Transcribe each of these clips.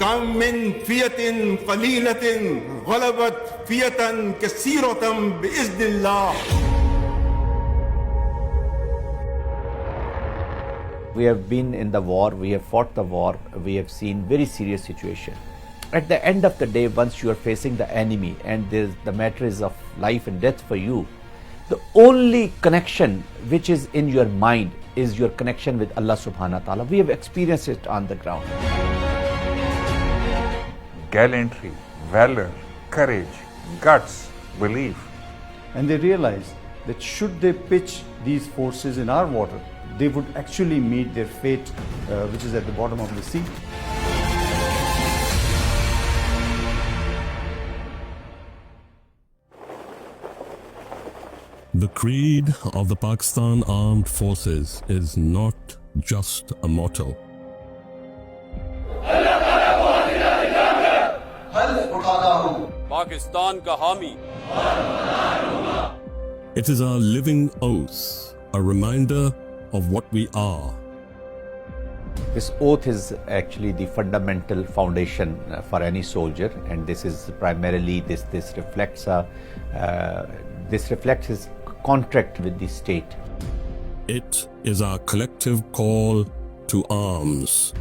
كم من فئة قليلة غلبت فئة كثيرة بإذن الله. We have been in the war, we have fought the war, we have seen very serious situation. At the end of the day, once you are facing the enemy and the matter is of life and death for you, the only connection which is in your mind is your connection with Allah subhanahu wa ta'ala. We have experienced it on the ground. Gallantry, valor, courage, guts, belief. And they realized that should they pitch these forces in our water, they would actually meet their fate, which is at the bottom of the sea. The creed of the Pakistan Armed Forces is not just a motto. Pakistan ka hami. It is our living oath, a reminder of what we are. This oath is actually the fundamental foundation for any soldier, and this is primarily this reflects his contract with the state. It is our collective call to arms.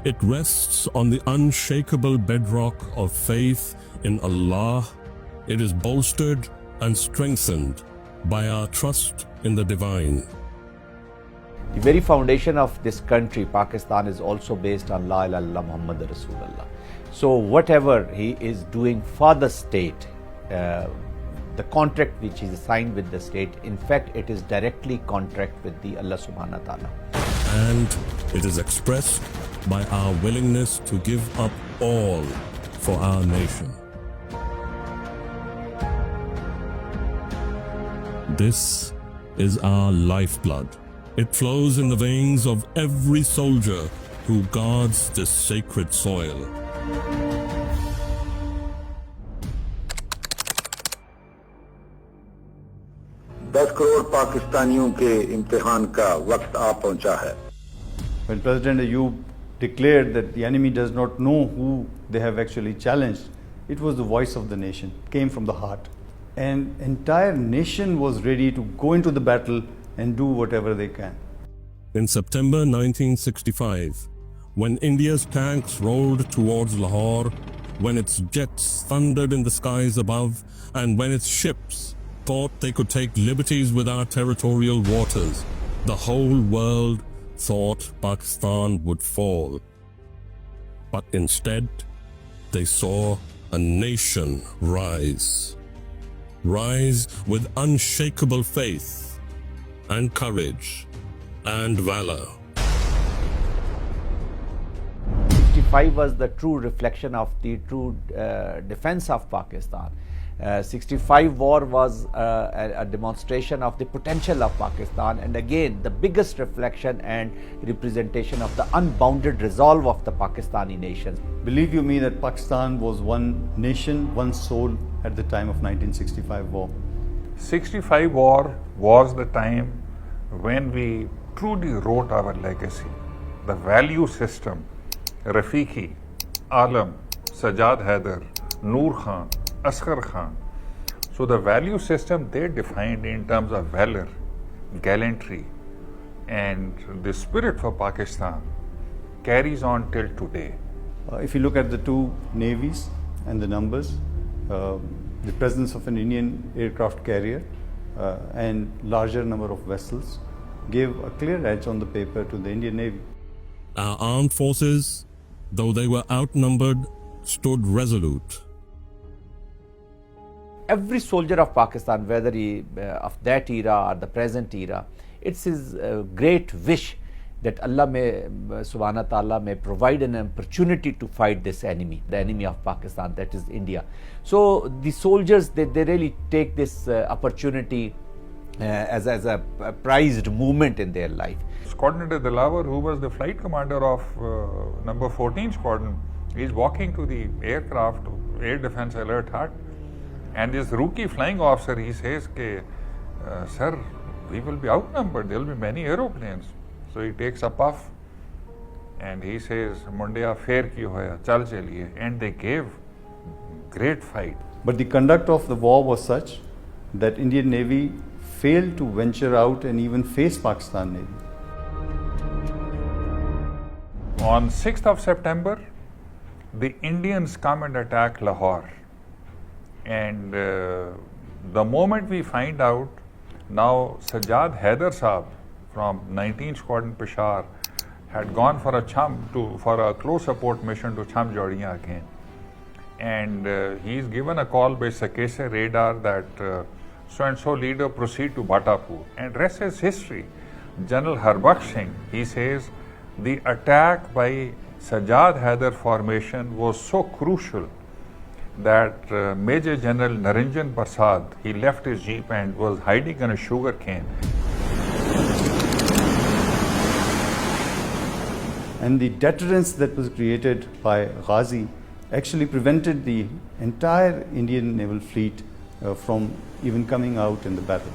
It rests on the unshakable bedrock of faith in Allah. It is bolstered and strengthened by our trust in the divine. The very foundation of this country, Pakistan, is also based on La ilaha illallah Muhammad Rasulullah. So whatever he is doing for the state, the contract which is signed with the state, in fact it is directly contract with the Allah subhanahu wa ta'ala. And it is expressed by our willingness to give up all for our nation. This is our lifeblood. It flows in the veins of every soldier who guards this sacred soil. दस करोड़ पाकिस्तानियों के इम्तिहान का वक्त आ पहुंचा है. When President Ayub declared that the enemy does not know who they have actually challenged, it was the voice of the nation, came from the heart. And entire nation was ready to go into the battle and do whatever they can. In September 1965, when India's tanks rolled towards Lahore, when its jets thundered in the skies above, and when its ships thought they could take liberties with our territorial waters, the whole world thought Pakistan would fall. But instead, they saw a nation rise. Rise with unshakable faith and courage and valor. 65 was the true reflection of the true defense of Pakistan. 65 war was a demonstration of the potential of Pakistan, and again the biggest reflection and representation of the unbounded resolve of the Pakistani nation. Believe you me that Pakistan was one nation, one soul at the time of 1965 war. 65 war was the time when we truly wrote our legacy. The value system, Rafiqi, Alam, Sajjad Haider, Noor Khan, Asghar Khan. So the value system they defined in terms of valor, gallantry, and the spirit for Pakistan carries on till today. If you look at the two navies and the numbers, the presence of an Indian aircraft carrier and larger number of vessels gave a clear edge on the paper to the Indian Navy. Our armed forces, though they were outnumbered, stood resolute. Every soldier of Pakistan, whether he of that era or the present era, it's his great wish that Allah may subhanahu wa ta'ala may provide an opportunity to fight this enemy, the enemy of Pakistan, that is India. So the soldiers, they really take this opportunity as a prized moment in their life. Coordinator Dilawar, who was the flight commander of number 14 squadron, is walking to the aircraft, air defense alert hut, and this rookie flying officer, he says, Sir, we will be outnumbered. There will be many aeroplanes. So he takes a puff and he says, Mundiya fair ki hoya, chal chaliye. And they gave great fight. But the conduct of the war was such that Indian Navy failed to venture out and even face Pakistan Navy. On 6th of September, the Indians come and attack Lahore. And the moment we find out, now Sajjad Haider Saab from 19th Squadron Peshawar had gone for a close support mission to Cham Jodiyan again. And he's given a call by Sakese radar that so-and-so leader proceed to Batapur. And rest is history. General Harbaksh Singh, he says, the attack by Sajjad Haider formation was so crucial that Major General Naranjan Prasad, he left his jeep and was hiding on a sugar cane. And the deterrence that was created by Ghazi actually prevented the entire Indian naval fleet from even coming out in the battle.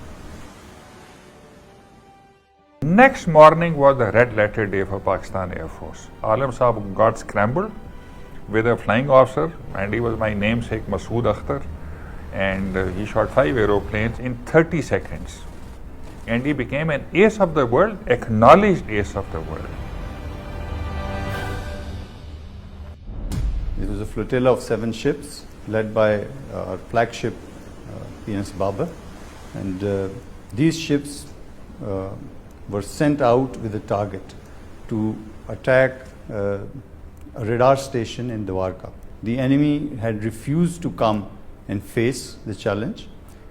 Next morning was the red letter day for Pakistan Air Force. Alam Saab got scrambled with a flying officer, and he was my namesake Masood Akhtar, and he shot 5 aeroplanes in 30 seconds. And he became an ace of the world, acknowledged ace of the world. It was a flotilla of 7 ships led by our flagship PNS Babar, and these ships were sent out with a target to attack a radar station in Dwarka. The enemy had refused to come and face the challenge,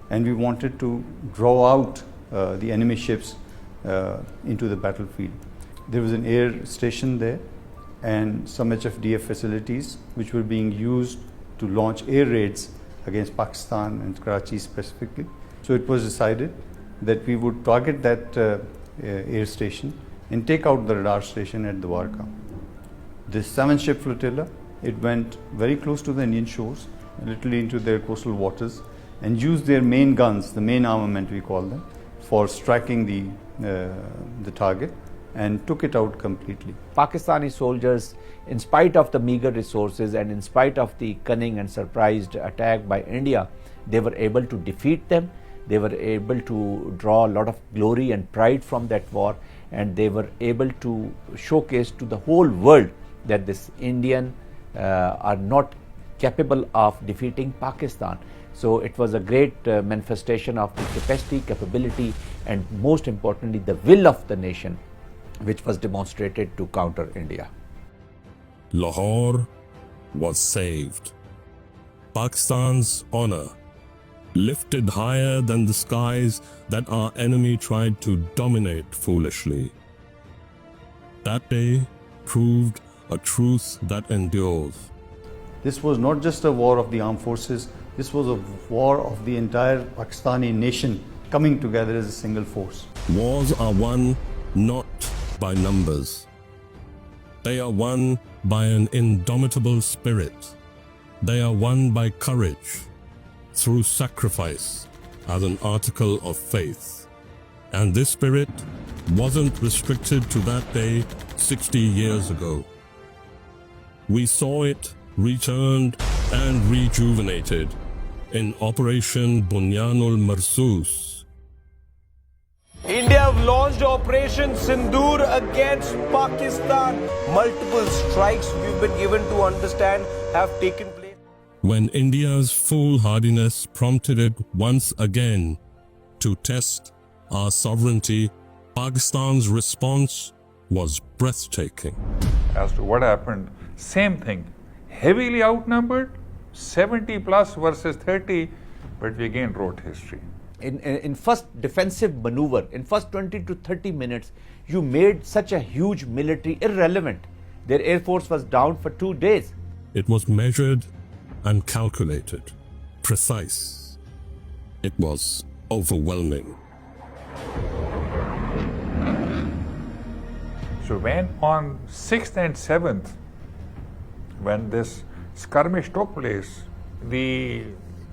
and we wanted to draw out the enemy ships into the battlefield. There was an air station there and some HFDF facilities which were being used to launch air raids against Pakistan and Karachi specifically. So it was decided that we would target that air station and take out the radar station at Dwarka. This 7-ship flotilla, it went very close to the Indian shores, literally into their coastal waters, and used their main guns, the main armament we call them, for striking the target, and took it out completely. Pakistani soldiers, in spite of the meager resources and in spite of the cunning and surprised attack by India, they were able to defeat them. They were able to draw a lot of glory and pride from that war, and they were able to showcase to the whole world that this Indian are not capable of defeating Pakistan. So it was a great manifestation of the capacity, capability, and most importantly the will of the nation, which was demonstrated to counter India. Lahore was saved. Pakistan's honor lifted higher than the skies that our enemy tried to dominate foolishly. That day proved a truth that endures. This was not just a war of the armed forces, this was a war of the entire Pakistani nation coming together as a single force. Wars are won not by numbers. They are won by an indomitable spirit. They are won by courage, through sacrifice as an article of faith. And this spirit wasn't restricted to that day 60 years ago. We saw it returned and rejuvenated in Operation Bunyanul Marsus. India have launched Operation Sindoor against Pakistan. Multiple strikes we've been given to understand have taken place. When India's foolhardiness prompted it once again to test our sovereignty, Pakistan's response was breathtaking. As to what happened, same thing. Heavily outnumbered, 70 plus versus 30, but we again wrote history. In first defensive maneuver, in first 20 to 30 minutes, you made such a huge military irrelevant. Their air force was down for 2 days. It was measured and calculated, precise. It was overwhelming. So when on 6th and 7th, when this skirmish took place, the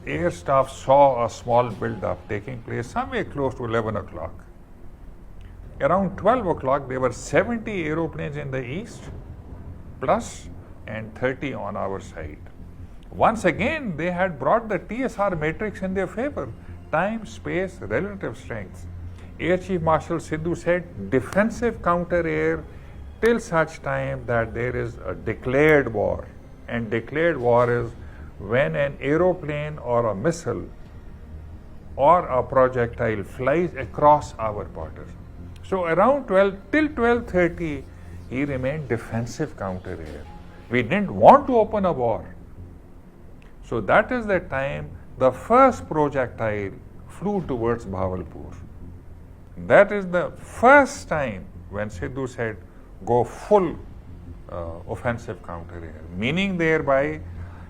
air staff saw a small build-up taking place somewhere close to 11 o'clock. Around 12 o'clock, there were 70 aeroplanes in the east, plus and 30 on our side. Once again, they had brought the TSR matrix in their favor: time, space, relative strength. Air Chief Marshal Sidhu said, defensive counter-air till such time that there is a declared war. And declared war is when an aeroplane or a missile or a projectile flies across our borders. So around 12 till 12:30, he remained defensive counter-air. We didn't want to open a war. So that is the time the first projectile flew towards Bahawalpur. That is the first time when Sidhu said, go full offensive counter-air. Meaning thereby,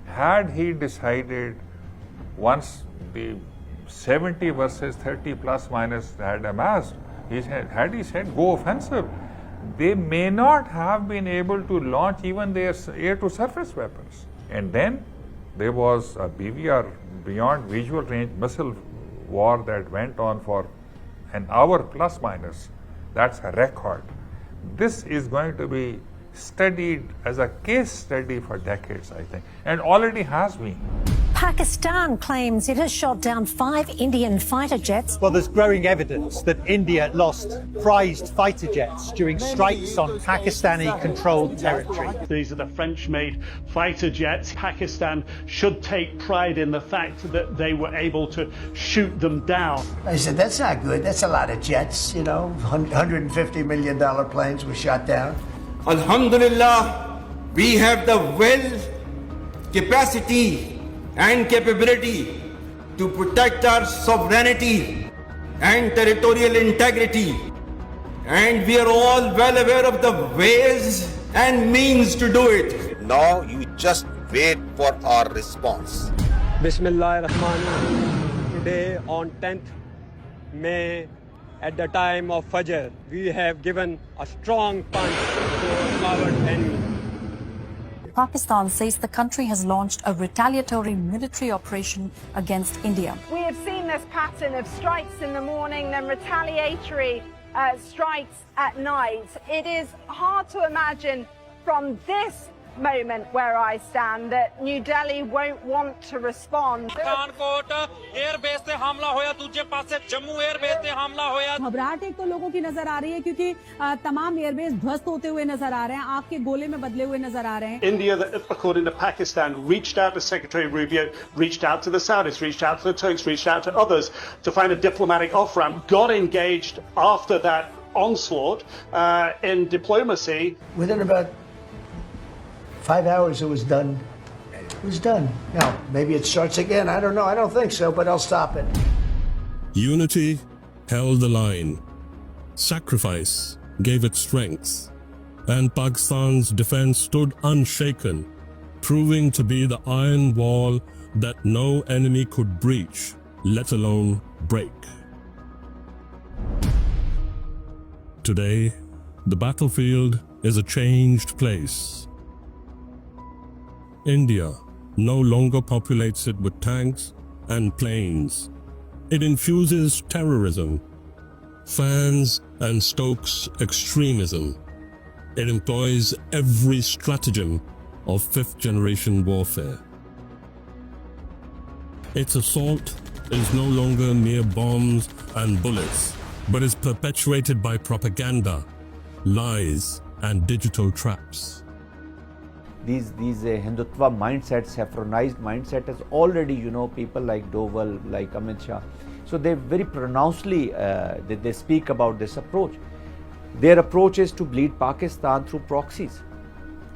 had he decided once the 70 versus 30 plus minus had amassed, had he said go offensive, they may not have been able to launch even their air-to-surface weapons. And then there was a BVR, beyond visual range missile war, that went on for an hour plus minus. That's a record. This is going to be studied as a case study for decades, I think, and already has been. Pakistan claims it has shot down 5 Indian fighter jets. Well, there's growing evidence that India lost prized fighter jets during strikes on Pakistani-controlled territory. These are the French-made fighter jets. Pakistan should take pride in the fact that they were able to shoot them down. I said, that's not good. That's a lot of jets, you know. $150 million planes were shot down. Alhamdulillah, we have the will, capacity and capability to protect our sovereignty and territorial integrity. And we are all well aware of the ways and means to do it. Now you just wait for our response. Bismillahirrahmanirrahim. Today on 10th May, at the time of Fajr, we have given a strong punch to our enemy. Pakistan says the country has launched a retaliatory military operation against India. We have seen this pattern of strikes in the morning, then retaliatory strikes at night. It is hard to imagine from this moment where I stand that New Delhi won't want to respond. घबराहट एक तो लोगों की नजर आ रही है क्योंकि तमाम एयरबेस ध्वस्त होते हुए नजर आ रहे हैं, आग के गोले में बदले हुए नजर आ रहे हैं. India, according to Pakistan, reached out to Secretary Rubio, reached out to the Saudis, reached out to the Turks, reached out to others to find a diplomatic off-ramp, got engaged after that onslaught in diplomacy. Within about 5 hours it was done. It was done. Now, maybe it starts again. I don't know. I don't think so, but I'll stop it. Unity held the line. Sacrifice gave it strength. And Pakistan's defense stood unshaken, proving to be the iron wall that no enemy could breach, let alone break. Today, the battlefield is a changed place. India no longer populates it with tanks and planes. It infuses terrorism, fans and stokes extremism. It employs every stratagem of fifth-generation warfare. Its assault is no longer mere bombs and bullets, but is perpetuated by propaganda, lies, and digital traps. These Hindutva mindsets, saffronized mindset has already, people like Doval, like Amit Shah. So they very pronouncedly, they speak about this approach. Their approach is to bleed Pakistan through proxies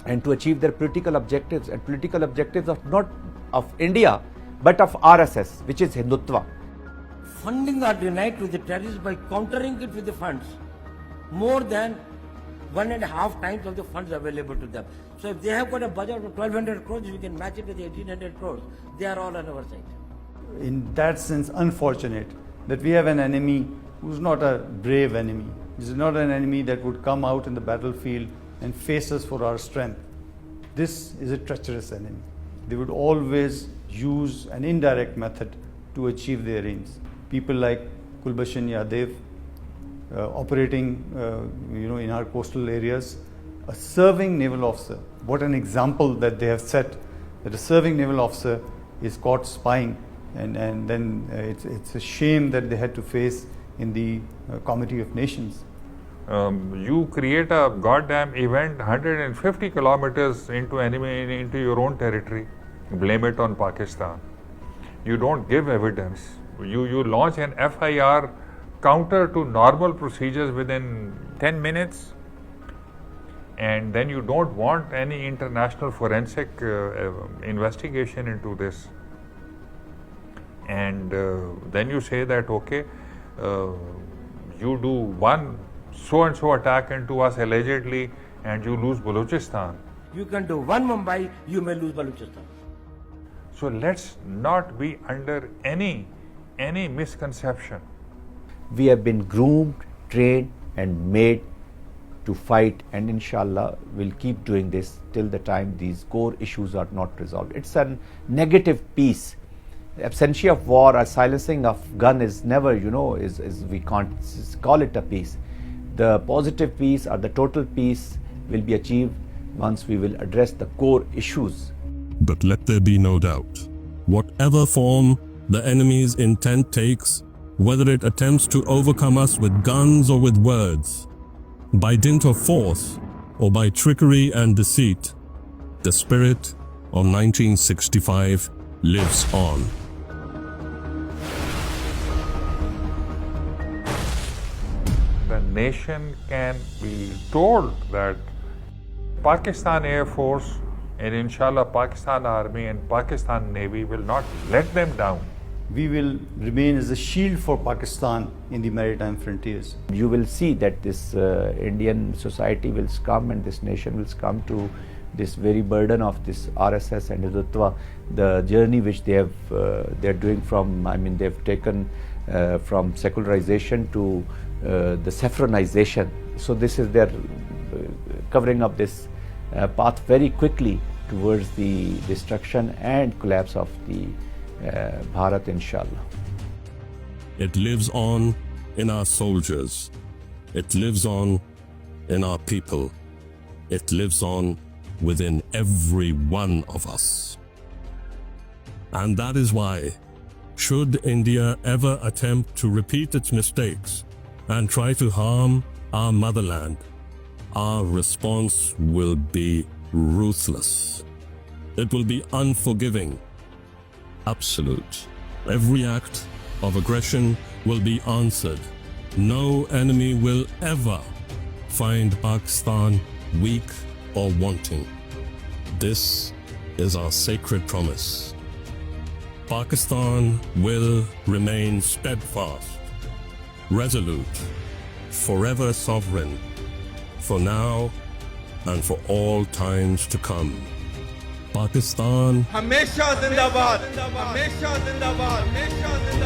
and to achieve their political objectives, and political objectives of not of India, but of RSS, which is Hindutva. Funding are denied to the terrorists by countering it with the funds, more than 1.5 times of the funds available to them. So if they have got a budget of 1,200 crores, we can match it with 1,800 crores. They are all on our side. In that sense, unfortunate that we have an enemy who's not a brave enemy. This is not an enemy that would come out in the battlefield and face us for our strength. This is a treacherous enemy. they would always use an indirect method to achieve their aims. People like Kulbhushan Yadav, operating in our coastal areas, a serving naval officer. What an example that they have set, that a serving naval officer is caught spying, and then it's a shame that they had to face in the Committee of Nations. You create a goddamn event 150 kilometers into your own territory, blame it on Pakistan. You don't give evidence. You launch an FIR counter to normal procedures within 10 minutes, and then you don't want any international forensic investigation into this. And then you say that, okay, you do one so-and-so attack into us allegedly, and you lose Balochistan. You can do one Mumbai, you may lose Balochistan. So let's not be under any misconception. We have been groomed, trained and made to fight, and inshallah we'll keep doing this till the time these core issues are not resolved. It's a negative peace. Absentia of war or silencing of gun is never, is we can't call it a peace. The positive peace or the total peace will be achieved once we will address the core issues. But let there be no doubt, whatever form the enemy's intent takes, whether it attempts to overcome us with guns or with words, by dint of force or by trickery and deceit, the spirit of 1965 lives on. The nation can be told that Pakistan Air Force and inshallah Pakistan Army and Pakistan Navy will not let them down. We will remain as a shield for Pakistan in the maritime frontiers. You will see that this Indian society will succumb, and this nation will succumb to this very burden of this RSS and Hindutva, the journey which they're doing from, they've taken from secularization to the saffronization. So this is their covering up this path very quickly towards the destruction and collapse of the Bharat, inshallah. It lives on in our soldiers. It lives on in our people. It lives on within every one of us. And that is why, should India ever attempt to repeat its mistakes and try to harm our motherland, our response will be ruthless. It will be unforgiving, absolute. Every act of aggression will be answered. No enemy will ever find Pakistan weak or wanting. This is our sacred promise. Pakistan will remain steadfast, resolute, forever sovereign, for now and for all times to come. Pakistan हमेशा जिंदाबाद, हमेशा जिंदाबाद, हमेशा जिंदाबाद.